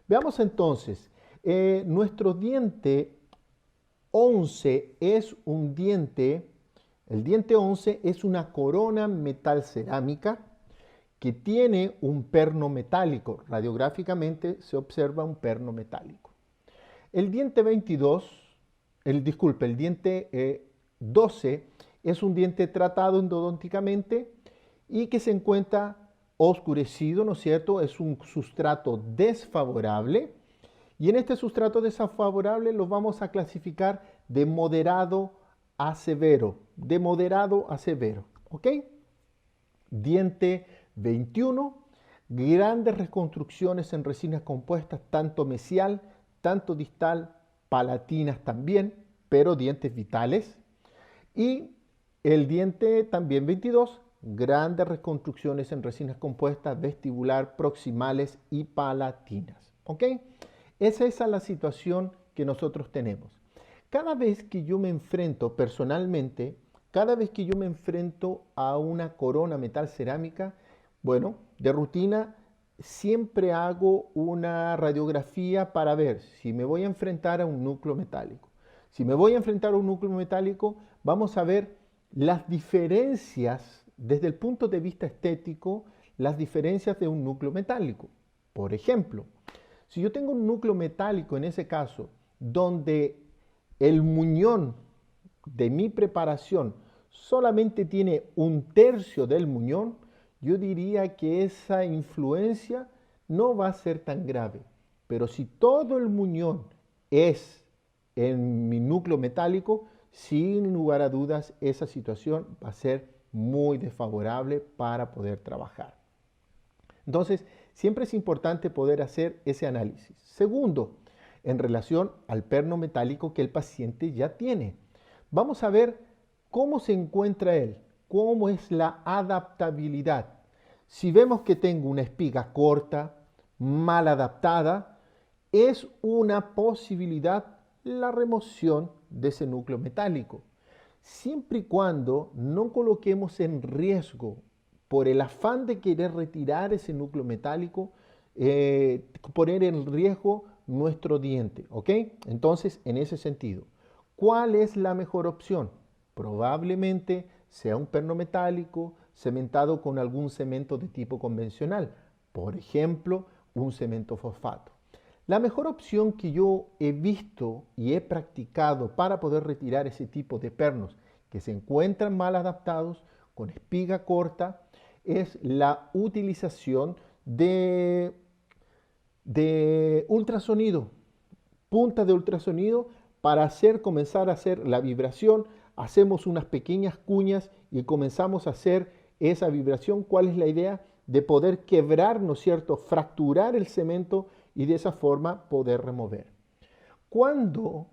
Veamos entonces, nuestro diente 11 es un diente, el diente 11 es una corona metal cerámica que tiene un perno metálico. Radiográficamente se observa un perno metálico. El diente 22, el diente 12 es un diente tratado endodónticamente y que se encuentra oscurecido, ¿no es cierto? Es un sustrato desfavorable y en este sustrato desfavorable lo vamos a clasificar de moderado a severo, ¿ok? Diente 21, grandes reconstrucciones en resinas compuestas, tanto mesial, tanto distal, palatinas también, pero dientes vitales. Y el diente también 22, grandes reconstrucciones en resinas compuestas, vestibular, proximales y palatinas. ¿Ok? Esa es la situación que nosotros tenemos. Cada vez que yo me enfrento personalmente, cada vez que yo me enfrento a una corona metal cerámica, bueno, de rutina siempre hago una radiografía para ver si me voy a enfrentar a un núcleo metálico. Si me voy a enfrentar a un núcleo metálico, vamos a ver las diferencias desde el punto de vista estético, las diferencias de un núcleo metálico. Por ejemplo, si yo tengo un núcleo metálico en ese caso, donde el muñón de mi preparación solamente tiene un tercio del muñón, yo diría que esa influencia no va a ser tan grave. Pero si todo el muñón es en mi núcleo metálico, sin lugar a dudas, esa situación va a ser muy desfavorable para poder trabajar. Entonces, siempre es importante poder hacer ese análisis. Segundo, en relación al perno metálico que el paciente ya tiene. Vamos a ver cómo se encuentra él, cómo es la adaptabilidad. Si vemos que tengo una espiga corta, mal adaptada, es una posibilidad la remoción de ese núcleo metálico, siempre y cuando no coloquemos en riesgo, por el afán de querer retirar ese núcleo metálico, poner en riesgo nuestro diente, ¿ok? Entonces, en ese sentido, ¿cuál es la mejor opción? Probablemente sea un perno metálico cementado con algún cemento de tipo convencional, por ejemplo, un cemento fosfato. La mejor opción que yo he visto y he practicado para poder retirar ese tipo de pernos que se encuentran mal adaptados, con espiga corta, es la utilización de ultrasonido, punta de ultrasonido para comenzar a hacer la vibración. Hacemos unas pequeñas cuñas y comenzamos a hacer esa vibración. ¿Cuál es la idea? De poder quebrar, ¿no es cierto?, fracturar el cemento y de esa forma poder remover. Cuando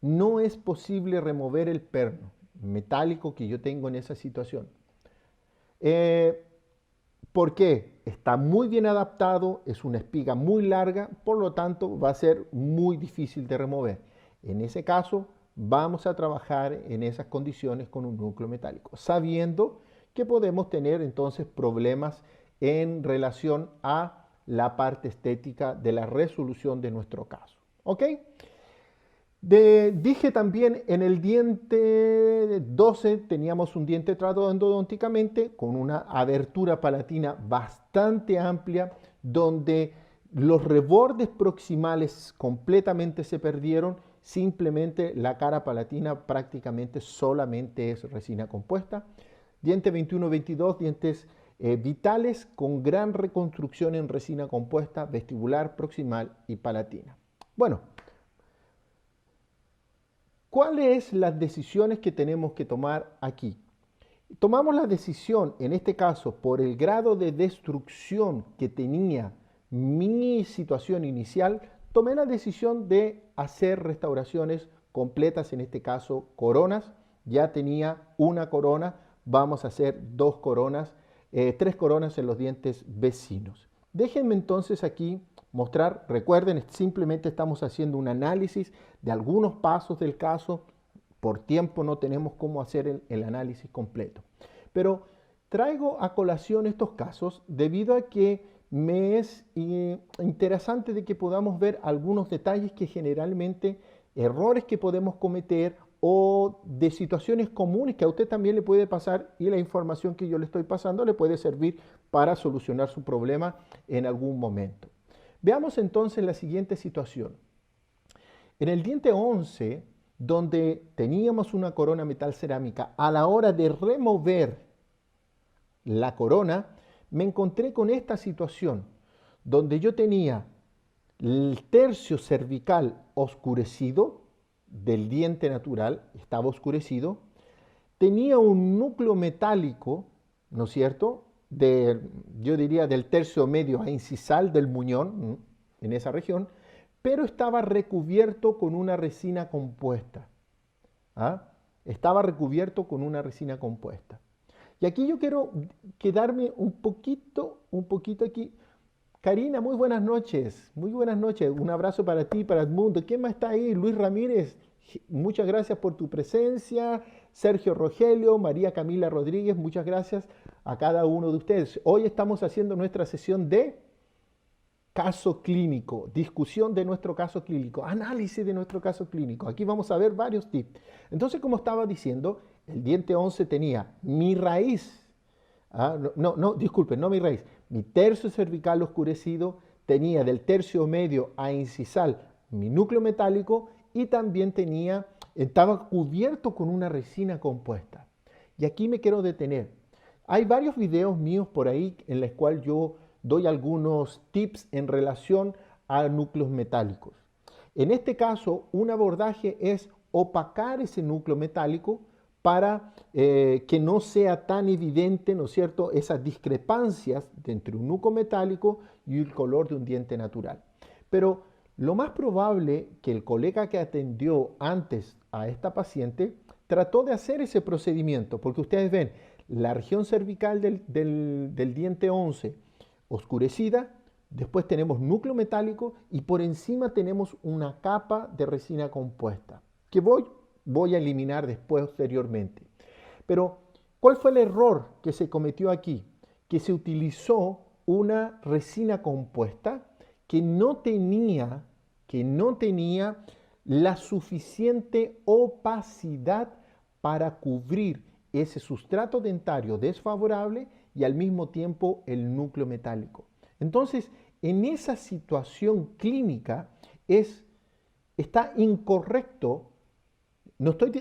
no es posible remover el perno metálico que yo tengo en esa situación, ¿por qué? Está muy bien adaptado, es una espiga muy larga, por lo tanto va a ser muy difícil de remover. En ese caso, vamos a trabajar en esas condiciones con un núcleo metálico, sabiendo que podemos tener entonces problemas en relación a la parte estética de la resolución de nuestro caso. ¿Ok? Dije también en el diente 12 teníamos un diente tratado endodónticamente con una abertura palatina bastante amplia donde los rebordes proximales completamente se perdieron, simplemente la cara palatina prácticamente solamente es resina compuesta. Diente 21-22, dientes vitales con gran reconstrucción en resina compuesta, vestibular, proximal y palatina. Bueno, ¿cuáles son las decisiones que tenemos que tomar aquí? Tomamos la decisión, en este caso, por el grado de destrucción que tenía mi situación inicial, tomé la decisión de hacer restauraciones completas, en este caso coronas. Ya tenía una corona, vamos a hacer dos coronas, tres coronas en los dientes vecinos. Déjenme entonces aquí mostrar, recuerden, simplemente estamos haciendo un análisis de algunos pasos del caso. Por tiempo no tenemos cómo hacer el análisis completo. Pero traigo a colación estos casos debido a que me es interesante de que podamos ver algunos detalles que generalmente, errores que podemos cometer o de situaciones comunes que a usted también le puede pasar y la información que yo le estoy pasando le puede servir para solucionar su problema en algún momento. Veamos entonces la siguiente situación. En el diente 11, donde teníamos una corona metal cerámica, a la hora de remover la corona, me encontré con esta situación, donde yo tenía el tercio cervical oscurecido, del diente natural, estaba oscurecido, tenía un núcleo metálico, ¿no es cierto?, yo diría del tercio medio a incisal del muñón, en esa región, pero estaba recubierto con una resina compuesta. ¿Ah? Estaba recubierto con una resina compuesta. Y aquí yo quiero quedarme un poquito aquí. Karina, muy buenas noches. Muy buenas noches. Un abrazo para ti, para Edmundo. ¿Quién más está ahí? Luis Ramírez. Muchas gracias por tu presencia. Sergio Rogelio, María Camila Rodríguez, muchas gracias a cada uno de ustedes. Hoy estamos haciendo nuestra sesión de caso clínico, discusión de nuestro caso clínico, análisis de nuestro caso clínico. Aquí vamos a ver varios tips. Entonces, como estaba diciendo, el diente 11 tenía mi raíz, disculpen, no mi raíz, mi tercio cervical oscurecido, tenía del tercio medio a incisal mi núcleo metálico y también estaba cubierto con una resina compuesta. Y aquí me quiero detener. Hay varios videos míos por ahí en los cuales yo doy algunos tips en relación a núcleos metálicos. En este caso, un abordaje es opacar ese núcleo metálico para que no sea tan evidente, ¿no es cierto?, esas discrepancias entre un núcleo metálico y el color de un diente natural. Pero lo más probable que el colega que atendió antes a esta paciente trató de hacer ese procedimiento, porque ustedes ven la región cervical del diente 11 oscurecida, después tenemos núcleo metálico y por encima tenemos una capa de resina compuesta, que voy a eliminar después posteriormente. Pero, ¿cuál fue el error que se cometió aquí? Que se utilizó una resina compuesta que no tenía la suficiente opacidad para cubrir ese sustrato dentario desfavorable y al mismo tiempo el núcleo metálico. Entonces, en esa situación clínica está incorrecto,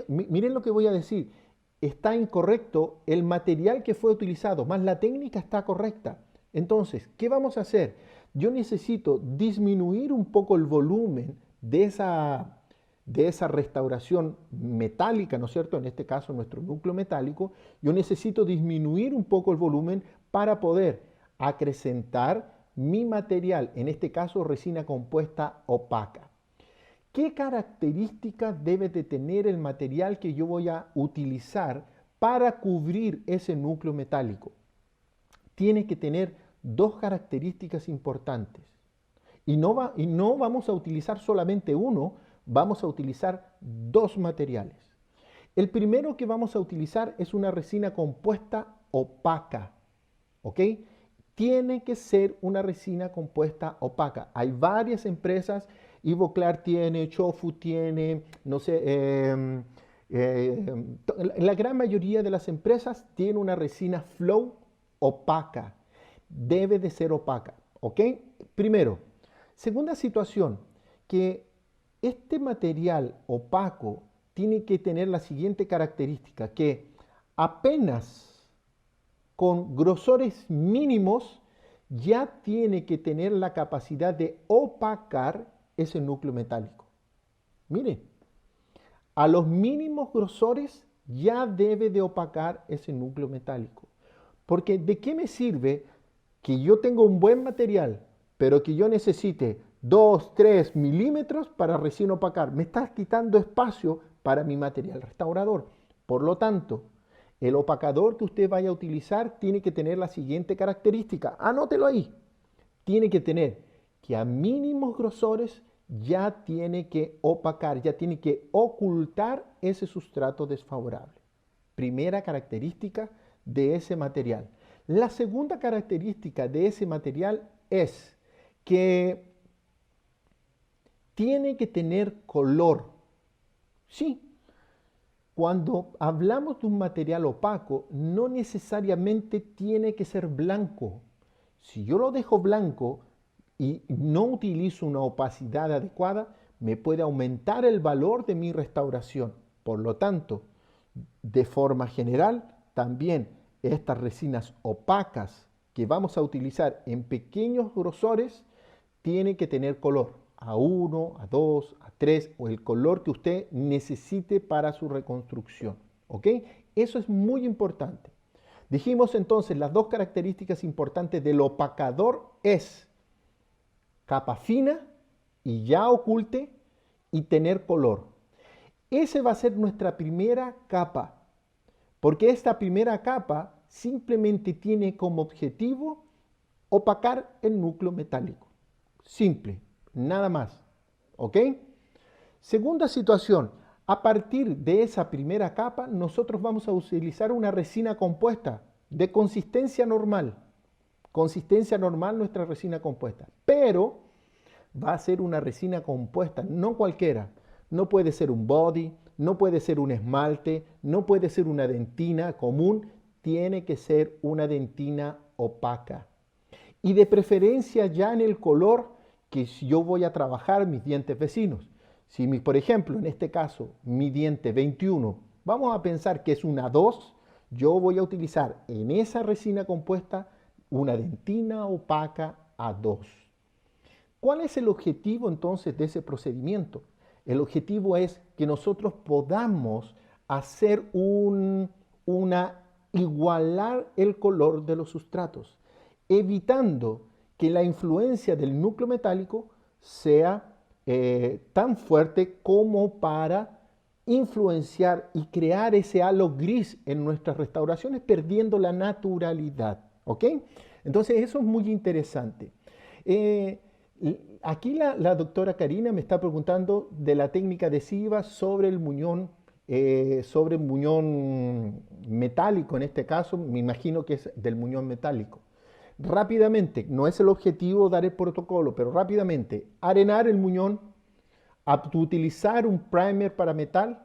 miren lo que voy a decir, está incorrecto el material que fue utilizado, más la técnica está correcta. Entonces, ¿qué vamos a hacer? Yo necesito disminuir un poco el volumen de esa restauración metálica, ¿no es cierto? En este caso, nuestro núcleo metálico. Yo necesito disminuir un poco el volumen para poder acrecentar mi material, en este caso, resina compuesta opaca. ¿Qué características debe de tener el material que yo voy a utilizar para cubrir ese núcleo metálico? Tiene que tener dos características importantes. Y no vamos a utilizar solamente uno, vamos a utilizar dos materiales. El primero que vamos a utilizar es una resina compuesta opaca, ¿ok? Tiene que ser una resina compuesta opaca. Hay varias empresas, Ivoclar tiene, Chofu tiene, no sé, la gran mayoría de las empresas tienen una resina Flow opaca. Debe de ser opaca, ¿ok? Primero. Segunda situación, que este material opaco tiene que tener la siguiente característica, que apenas con grosores mínimos ya tiene que tener la capacidad de opacar ese núcleo metálico. Mire, a los mínimos grosores ya debe de opacar ese núcleo metálico. Porque ¿de qué me sirve que yo tenga un buen material, pero que yo necesite 2, 3 milímetros para recién opacar? Me está quitando espacio para mi material restaurador. Por lo tanto, el opacador que usted vaya a utilizar tiene que tener la siguiente característica. Anótelo ahí. Tiene que tener que a mínimos grosores ya tiene que opacar, ya tiene que ocultar ese sustrato desfavorable. Primera característica de ese material. La segunda característica de ese material es que tiene que tener color. Sí, cuando hablamos de un material opaco, no necesariamente tiene que ser blanco. Si yo lo dejo blanco y no utilizo una opacidad adecuada, me puede aumentar el valor de mi restauración. Por lo tanto, de forma general, también estas resinas opacas que vamos a utilizar en pequeños grosores tienen que tener color, A1, A2, A3 o el color que usted necesite para su reconstrucción. ¿Ok? Eso es muy importante. Dijimos entonces las dos características importantes del opacador es capa fina y ya oculte y tener color. Esa va a ser nuestra primera capa, porque esta primera capa simplemente tiene como objetivo opacar el núcleo metálico. Simple, nada más. ¿Ok? Segunda situación, a partir de esa primera capa nosotros vamos a utilizar una resina compuesta de consistencia normal. Consistencia normal nuestra resina compuesta, pero va a ser una resina compuesta, no cualquiera. No puede ser un body, no puede ser un esmalte, no puede ser una dentina común, tiene que ser una dentina opaca. Y de preferencia ya en el color que yo voy a trabajar mis dientes vecinos. Si, por ejemplo, en este caso, mi diente 21, vamos a pensar que es una 2, yo voy a utilizar en esa resina compuesta una dentina opaca A2. ¿Cuál es el objetivo entonces de ese procedimiento? El objetivo es que nosotros podamos hacer igualar el color de los sustratos, evitando que la influencia del núcleo metálico sea tan fuerte como para influenciar y crear ese halo gris en nuestras restauraciones, perdiendo la naturalidad. ¿Ok? Entonces eso es muy interesante. Aquí la doctora Karina me está preguntando de la técnica adhesiva sobre el muñón metálico, en este caso, me imagino que es del muñón metálico. Rápidamente, no es el objetivo dar el protocolo, pero rápidamente, arenar el muñón, utilizar un primer para metal,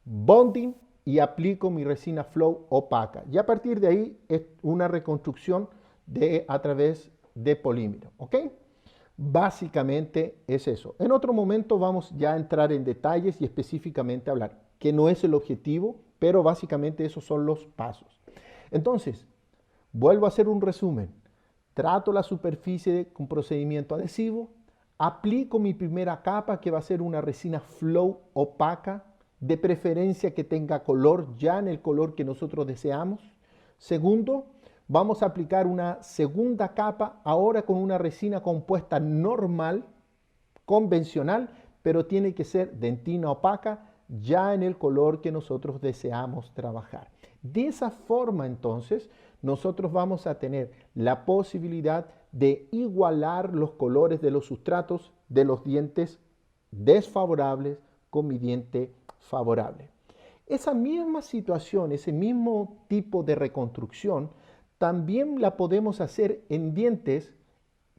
bonding y aplico mi resina flow opaca. Y a partir de ahí es una reconstrucción a través de polímero. ¿Ok? Básicamente es eso. En otro momento vamos ya a entrar en detalles y específicamente hablar, que no es el objetivo, pero básicamente esos son los pasos. Entonces, vuelvo a hacer un resumen. Trato la superficie con procedimiento adhesivo, aplico mi primera capa que va a ser una resina flow opaca, de preferencia que tenga color ya en el color que nosotros deseamos. Segundo, vamos a aplicar una segunda capa ahora con una resina compuesta normal, convencional, pero tiene que ser dentina opaca ya en el color que nosotros deseamos trabajar. De esa forma entonces nosotros vamos a tener la posibilidad de igualar los colores de los sustratos de los dientes desfavorables con mi diente favorable. Esa misma situación, ese mismo tipo de reconstrucción, también la podemos hacer en dientes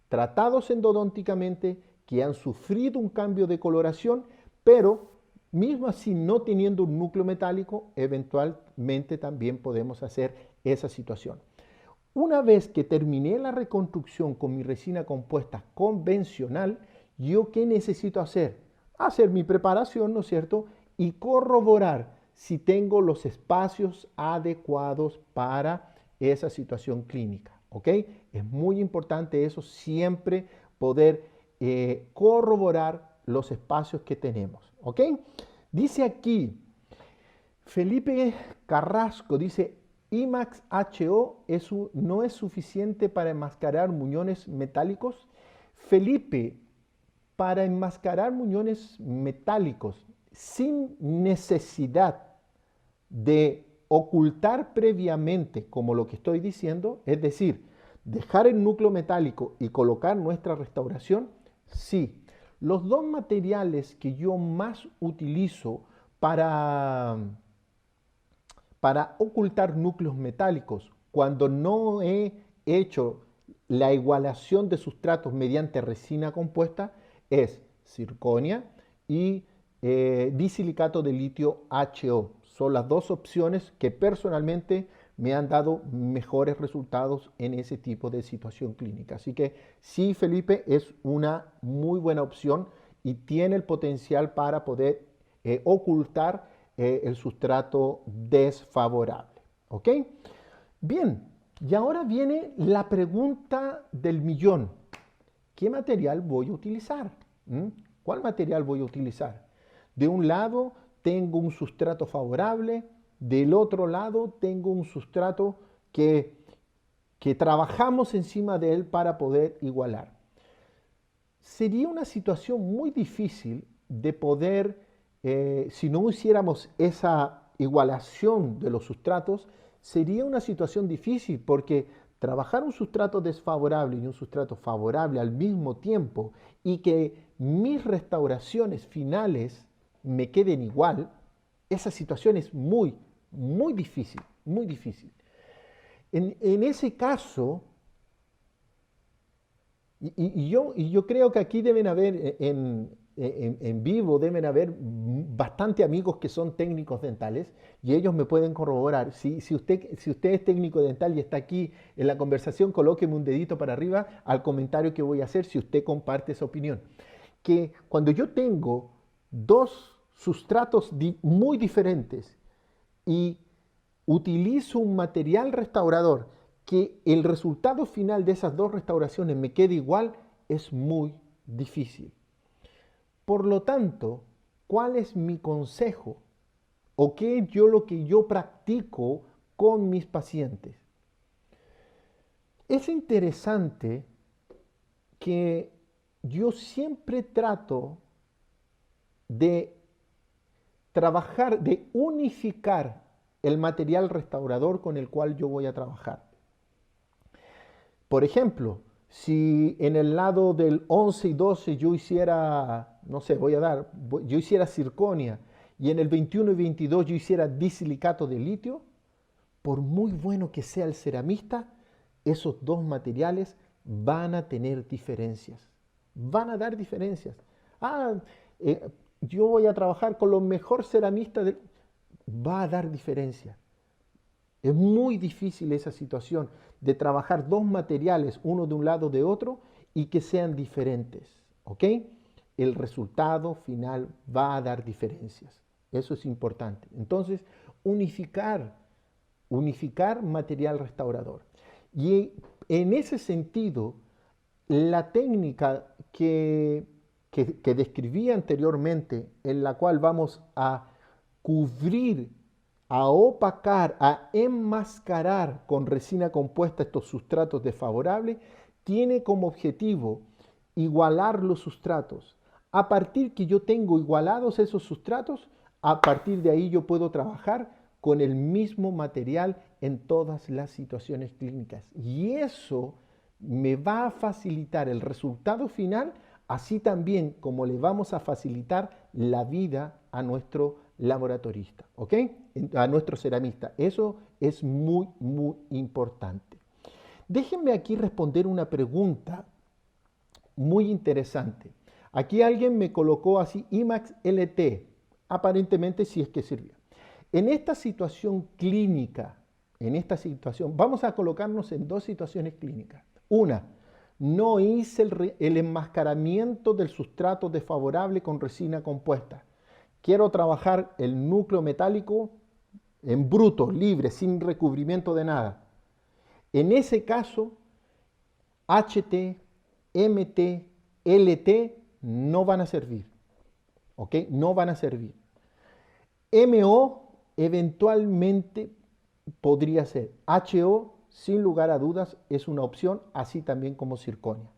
tratados endodónticamente que han sufrido un cambio de coloración, pero mismo así no teniendo un núcleo metálico, eventualmente también podemos hacer esa situación. Una vez que terminé la reconstrucción con mi resina compuesta convencional, ¿yo qué necesito hacer? Hacer mi preparación, ¿no es cierto? Y corroborar si tengo los espacios adecuados para esa situación clínica. ¿Ok? Es muy importante eso, siempre poder corroborar los espacios que tenemos. ¿Ok? Dice aquí, Felipe Carrasco, dice, IMAX HO no es suficiente para enmascarar muñones metálicos. Felipe, para enmascarar muñones metálicos sin necesidad de ocultar previamente, como lo que estoy diciendo, es decir, dejar el núcleo metálico y colocar nuestra restauración, sí. Los dos materiales que yo más utilizo para ocultar núcleos metálicos cuando no he hecho la igualación de sustratos mediante resina compuesta es circonia y disilicato de litio HO. Son las dos opciones que personalmente me han dado mejores resultados en ese tipo de situación clínica. Así que sí, Felipe, es una muy buena opción y tiene el potencial para poder ocultar el sustrato desfavorable. ¿Ok? Bien, y ahora viene la pregunta del millón. ¿Qué material voy a utilizar? ¿Cuál material voy a utilizar? De un lado tengo un sustrato favorable, del otro lado tengo un sustrato que trabajamos encima de él para poder igualar. Sería una situación muy difícil de poder, si no hiciéramos esa igualación de los sustratos, sería una situación difícil porque trabajar un sustrato desfavorable y un sustrato favorable al mismo tiempo y que mis restauraciones finales me queden igual, esa situación es muy, muy difícil, muy difícil. En ese caso, y yo creo que aquí deben haber, en vivo, deben haber bastante amigos que son técnicos dentales y ellos me pueden corroborar. Si usted es técnico dental y está aquí en la conversación, colóqueme un dedito para arriba al comentario que voy a hacer si usted comparte esa opinión. Que cuando yo tengo dos sustratos muy diferentes y utilizo un material restaurador que el resultado final de esas dos restauraciones me quede igual, es muy difícil. Por lo tanto, ¿cuál es mi consejo? ¿O qué es lo que yo practico con mis pacientes? Es interesante que yo siempre trato de trabajar, de unificar el material restaurador con el cual yo voy a trabajar. Por ejemplo, si en el lado del 11 y 12 yo hiciera, no sé, yo hiciera circonia y en el 21 y 22 yo hiciera disilicato de litio, por muy bueno que sea el ceramista, esos dos materiales van a tener diferencias. Van a dar diferencias. Ah, yo voy a trabajar con los mejores ceramistas. Va a dar diferencias. Es muy difícil esa situación de trabajar dos materiales, uno de un lado de otro, y que sean diferentes. ¿Ok? El resultado final va a dar diferencias. Eso es importante. Entonces, unificar material restaurador. Y en ese sentido, la técnica que describí anteriormente, en la cual vamos a cubrir, a opacar, a enmascarar con resina compuesta estos sustratos desfavorables, tiene como objetivo igualar los sustratos. A partir que yo tengo igualados esos sustratos, a partir de ahí yo puedo trabajar con el mismo material en todas las situaciones clínicas. Y eso me va a facilitar el resultado final, así también como le vamos a facilitar la vida a nuestro laboratorista, ¿ok? A nuestro ceramista. Eso es muy, muy importante. Déjenme aquí responder una pregunta muy interesante. Aquí alguien me colocó así IMAX LT, aparentemente sí es que sirvió. En esta situación clínica, vamos a colocarnos en dos situaciones clínicas. Una, no hice el enmascaramiento del sustrato desfavorable con resina compuesta. Quiero trabajar el núcleo metálico en bruto, libre, sin recubrimiento de nada. En ese caso, HT, MT, LT no van a servir. ¿Ok? No van a servir. MO eventualmente podría ser. HO, sin lugar a dudas, es una opción, así también como circonia.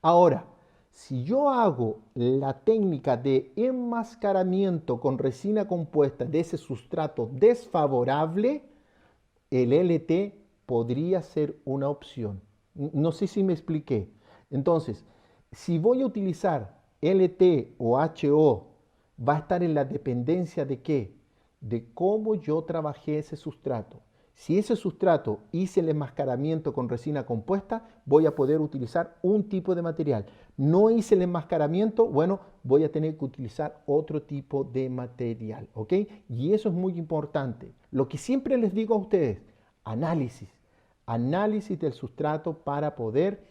Ahora, si yo hago la técnica de enmascaramiento con resina compuesta de ese sustrato desfavorable, el LT podría ser una opción. No sé si me expliqué. Entonces, si voy a utilizar LT o HO, va a estar en la dependencia de qué? De cómo yo trabajé ese sustrato. Si ese sustrato hice el enmascaramiento con resina compuesta, voy a poder utilizar un tipo de material. No hice el enmascaramiento, bueno, voy a tener que utilizar otro tipo de material, ¿ok? Y eso es muy importante. Lo que siempre les digo a ustedes, análisis, análisis del sustrato para poder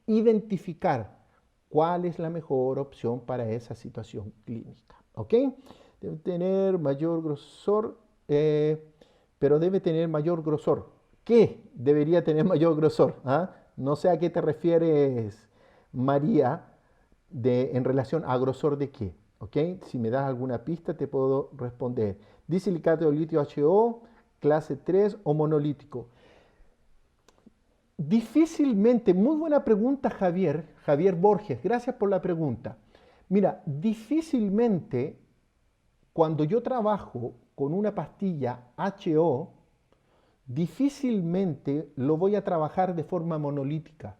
identificar cuál es la mejor opción para esa situación clínica, ¿ok? Debe tener mayor grosor, pero debe tener mayor grosor. ¿Qué debería tener mayor grosor? ¿Ah? No sé a qué te refieres, María, en relación a grosor de qué. ¿Ok? Si me das alguna pista te puedo responder. Disilicato de litio HO, clase 3 o monolítico. Difícilmente, muy buena pregunta Javier Borges, gracias por la pregunta. Mira, difícilmente cuando yo trabajo con una pastilla HO, difícilmente lo voy a trabajar de forma monolítica.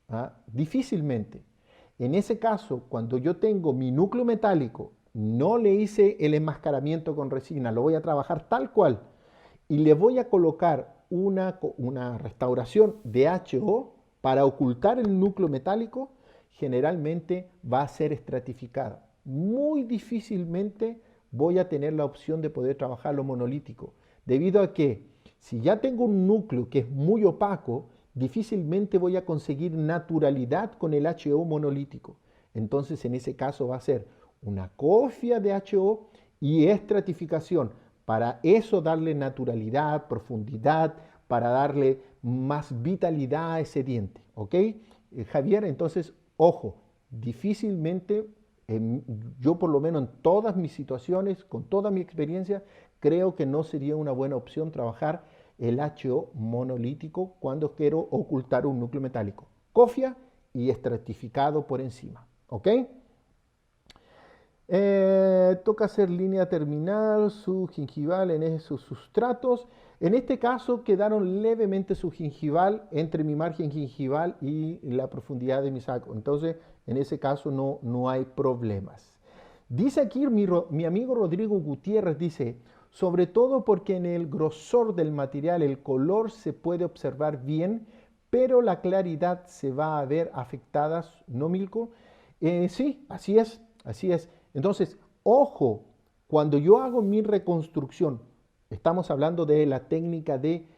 ¿Ah? Difícilmente. En ese caso, cuando yo tengo mi núcleo metálico, no le hice el enmascaramiento con resina, lo voy a trabajar tal cual y le voy a colocar una restauración de HO para ocultar el núcleo metálico, generalmente va a ser estratificada. Muy difícilmente voy a tener la opción de poder trabajar lo monolítico, debido a que si ya tengo un núcleo que es muy opaco, difícilmente voy a conseguir naturalidad con el HO monolítico. Entonces en ese caso va a ser una cofia de HO y estratificación. Para eso darle naturalidad, profundidad, para darle más vitalidad a ese diente. ¿Ok? Javier, entonces, ojo, difícilmente, yo por lo menos en todas mis situaciones, con toda mi experiencia, creo que no sería una buena opción trabajar el HO monolítico cuando quiero ocultar un núcleo metálico. Cofia y estratificado por encima. ¿Ok? Toca hacer línea terminal subgingival en esos sustratos. En este caso quedaron levemente subgingival entre mi margen gingival y la profundidad de mi saco. Entonces, en ese caso no hay problemas. Dice aquí mi amigo Rodrigo Gutiérrez, dice, sobre todo porque en el grosor del material el color se puede observar bien, pero la claridad se va a ver afectada, ¿no, Milko? Sí, así es, así es. Entonces, ojo, cuando yo hago mi reconstrucción, estamos hablando de la técnica de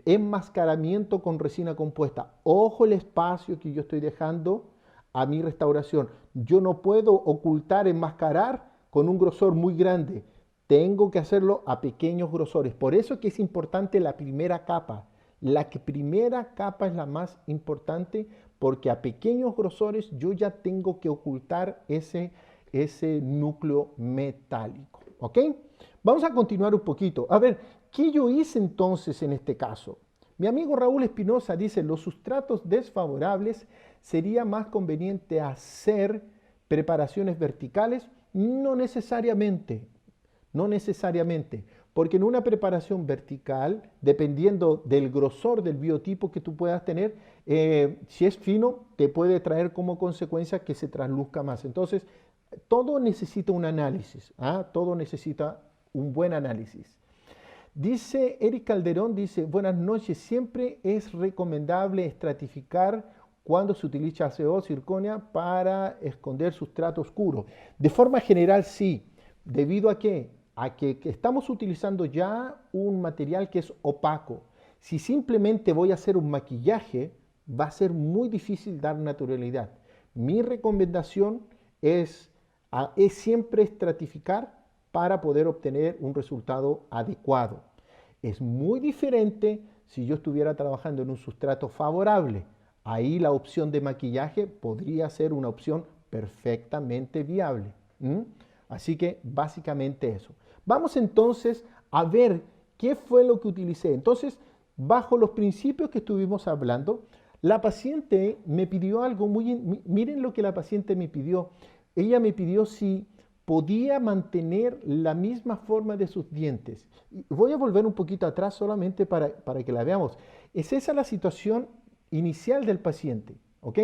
enmascaramiento con resina compuesta. Ojo el espacio que yo estoy dejando a mi restauración. Yo no puedo ocultar, enmascarar con un grosor muy grande. Tengo que hacerlo a pequeños grosores. Por eso es que es importante la primera capa. Primera capa es la más importante porque a pequeños grosores yo ya tengo que ocultar ese núcleo metálico. ¿Ok? Vamos a continuar un poquito. A ver, ¿qué yo hice entonces en este caso? Mi amigo Raúl Espinosa dice, los sustratos desfavorables sería más conveniente hacer preparaciones verticales. No necesariamente, no necesariamente, porque en una preparación vertical, dependiendo del grosor del biotipo que tú puedas tener, si es fino, te puede traer como consecuencia que se trasluzca más. Entonces, todo necesita un análisis, ¿ah? Todo necesita un buen análisis. Dice Eric Calderón, dice, buenas noches, siempre es recomendable estratificar cuando se utiliza ACO, circonia, para esconder sustrato oscuro. De forma general, sí. ¿Debido a qué? A que estamos utilizando ya un material que es opaco. Si simplemente voy a hacer un maquillaje, va a ser muy difícil dar naturalidad. Mi recomendación es siempre estratificar para poder obtener un resultado adecuado. Es muy diferente si yo estuviera trabajando en un sustrato favorable. Ahí la opción de maquillaje podría ser una opción perfectamente viable. Así que básicamente eso. Vamos entonces a ver qué fue lo que utilicé. Entonces, bajo los principios que estuvimos hablando, la paciente me pidió algo miren lo que la paciente me pidió. Ella me pidió si podía mantener la misma forma de sus dientes. Voy a volver un poquito atrás solamente para que la veamos. Es esa la situación inicial del paciente, ¿ok?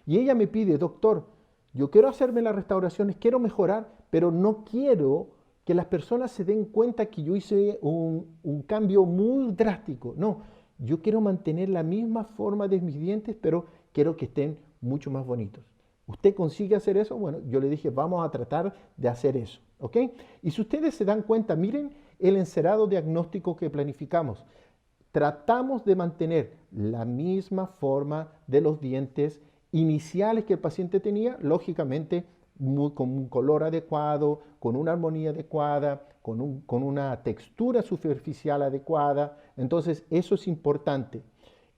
Y ella me pide, doctor, yo quiero hacerme las restauraciones, quiero mejorar, pero no quiero que las personas se den cuenta que yo hice un cambio muy drástico. No, yo quiero mantener la misma forma de mis dientes, pero quiero que estén mucho más bonitos. ¿Usted consigue hacer eso? Bueno, yo le dije, vamos a tratar de hacer eso, ¿ok? Y si ustedes se dan cuenta, miren el encerado diagnóstico que planificamos. Tratamos de mantener la misma forma de los dientes iniciales que el paciente tenía, lógicamente con un color adecuado, con una armonía adecuada, con una textura superficial adecuada. Entonces, eso es importante.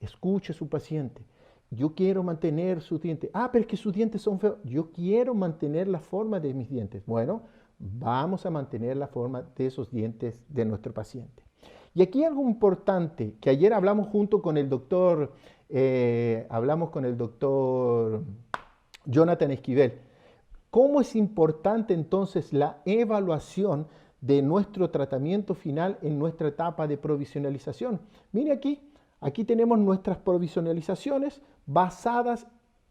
Escuche a su paciente. Yo quiero mantener sus dientes. Ah, pero es que sus dientes son feos. Yo quiero mantener la forma de mis dientes. Bueno, vamos a mantener la forma de esos dientes de nuestro paciente. Y aquí algo importante, que ayer hablamos junto con el doctor, Jonathan Esquivel. ¿Cómo es importante entonces la evaluación de nuestro tratamiento final en nuestra etapa de provisionalización? Mire aquí tenemos nuestras provisionalizaciones basadas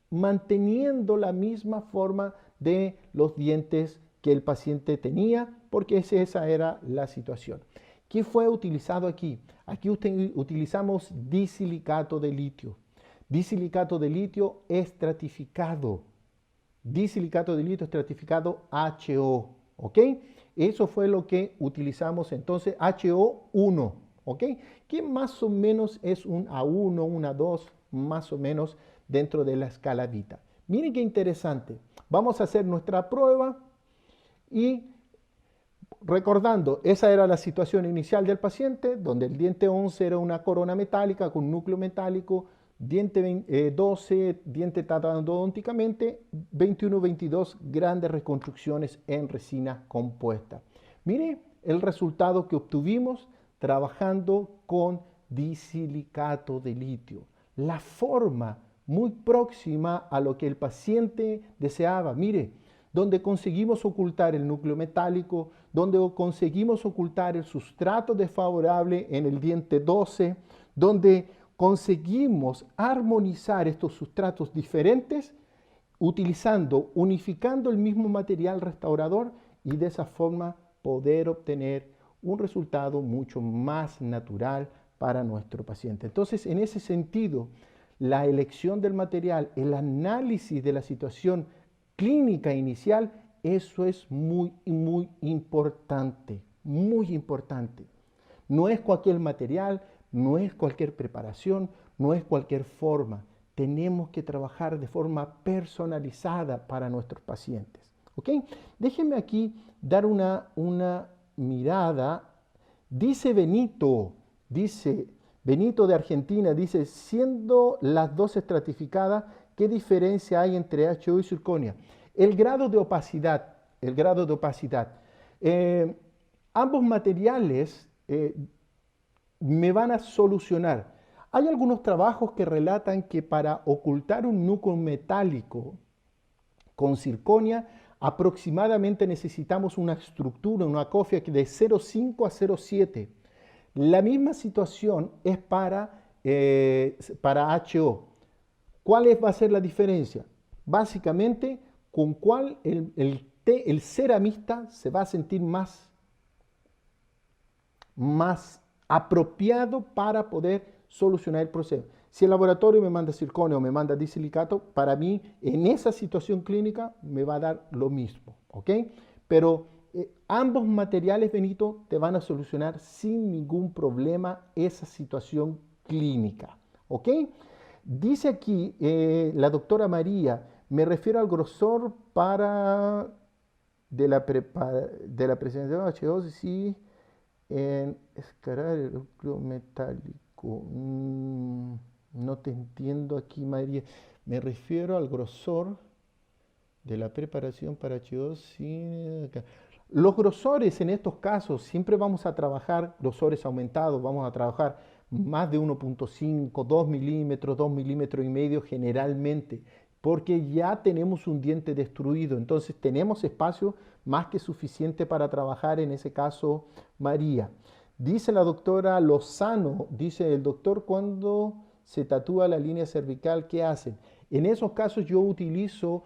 manteniendo la misma forma de los dientes que el paciente tenía, porque esa era la situación. ¿Qué fue utilizado aquí? Aquí utilizamos disilicato de litio. Disilicato de litio estratificado. Disilicato de litio estratificado HO. ¿Ok? Eso fue lo que utilizamos entonces, HO1. ¿Ok? Que más o menos es un A1, un A2, más o menos dentro de la escala Vita. Miren qué interesante. Vamos a hacer nuestra prueba y recordando, esa era la situación inicial del paciente, donde el diente 11 era una corona metálica con núcleo metálico, diente 12, diente tratado odontológicamente, 21, 22, grandes reconstrucciones en resina compuesta. Mire el resultado que obtuvimos trabajando con disilicato de litio. La forma muy próxima a lo que el paciente deseaba. Mire, donde conseguimos ocultar el núcleo metálico, donde conseguimos ocultar el sustrato desfavorable en el diente 12, donde conseguimos armonizar estos sustratos diferentes unificando el mismo material restaurador y de esa forma poder obtener un resultado mucho más natural para nuestro paciente. Entonces, en ese sentido, la elección del material, el análisis de la situación clínica inicial, eso es muy, muy importante, muy importante. No es cualquier material, no es cualquier preparación, no es cualquier forma. Tenemos que trabajar de forma personalizada para nuestros pacientes. ¿Ok? Déjenme aquí dar una mirada. Dice Benito de Argentina, dice, siendo las dos estratificadas, ¿qué diferencia hay entre HO y zirconia? El grado de opacidad. Ambos materiales me van a solucionar. Hay algunos trabajos que relatan que para ocultar un núcleo metálico con zirconia, aproximadamente necesitamos una estructura, una cofia de 0,5 a 0,7. La misma situación es para HO. ¿Cuál va a ser la diferencia? Básicamente, con cuál el ceramista se va a sentir más apropiado para poder solucionar el proceso. Si el laboratorio me manda zirconio o me manda disilicato, para mí en esa situación clínica me va a dar lo mismo, ¿ok? Pero ambos materiales, Benito, te van a solucionar sin ningún problema esa situación clínica, ¿ok? Dice aquí la doctora María, me refiero al grosor de la presentación de H2, sí, en escalar el núcleo metálico. No te entiendo aquí, María. Me refiero al grosor de la preparación para H2. Sí. Los grosores en estos casos siempre vamos a trabajar grosores aumentados, vamos a trabajar más de 1.5, 2 milímetros, 2 milímetros y medio generalmente, porque ya tenemos un diente destruido, entonces tenemos espacio más que suficiente para trabajar en ese caso, María. Dice la doctora Lozano, dice el doctor, cuando se tatúa la línea cervical, ¿qué hacen? En esos casos yo utilizo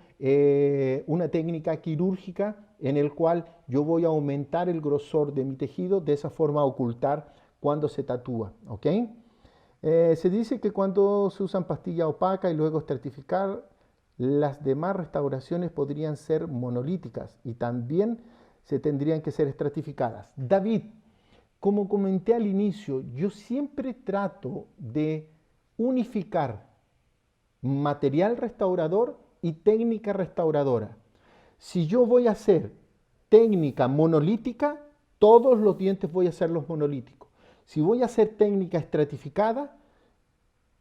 una técnica quirúrgica en el cual yo voy a aumentar el grosor de mi tejido, de esa forma ocultar cuando se tatúa, ¿ok? Se dice que cuando se usan pastilla opaca y luego estratificar, las demás restauraciones podrían ser monolíticas y también se tendrían que ser estratificadas. David, como comenté al inicio, yo siempre trato de unificar material restaurador y técnica restauradora. Si yo voy a hacer técnica monolítica, todos los dientes voy a hacerlos monolíticos. Si voy a hacer técnica estratificada,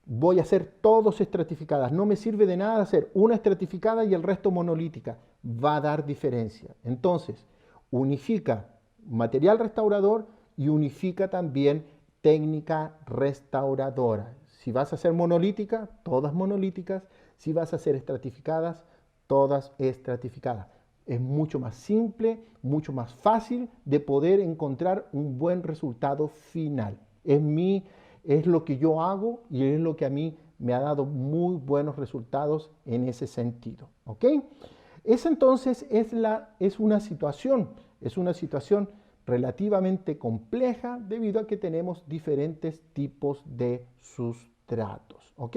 voy a hacer todos estratificadas. No me sirve de nada hacer una estratificada y el resto monolítica. Va a dar diferencia. Entonces, unifica material restaurador y unifica también técnica restauradora. Si vas a hacer monolítica, todas monolíticas. Si vas a hacer estratificadas, todas estratificadas. Es mucho más simple, mucho más fácil de poder encontrar un buen resultado final. Es lo que yo hago y es lo que a mí me ha dado muy buenos resultados en ese sentido. ¿Ok? Esa entonces es una situación relativamente compleja debido a que tenemos diferentes tipos de sustratos. ¿Ok?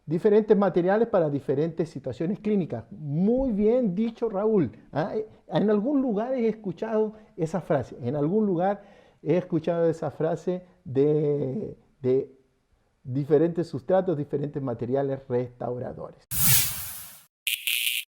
Diferentes materiales para diferentes situaciones clínicas. Muy bien dicho, Raúl. En algún lugar he escuchado esa frase. En algún lugar he escuchado esa frase de diferentes sustratos, diferentes materiales restauradores.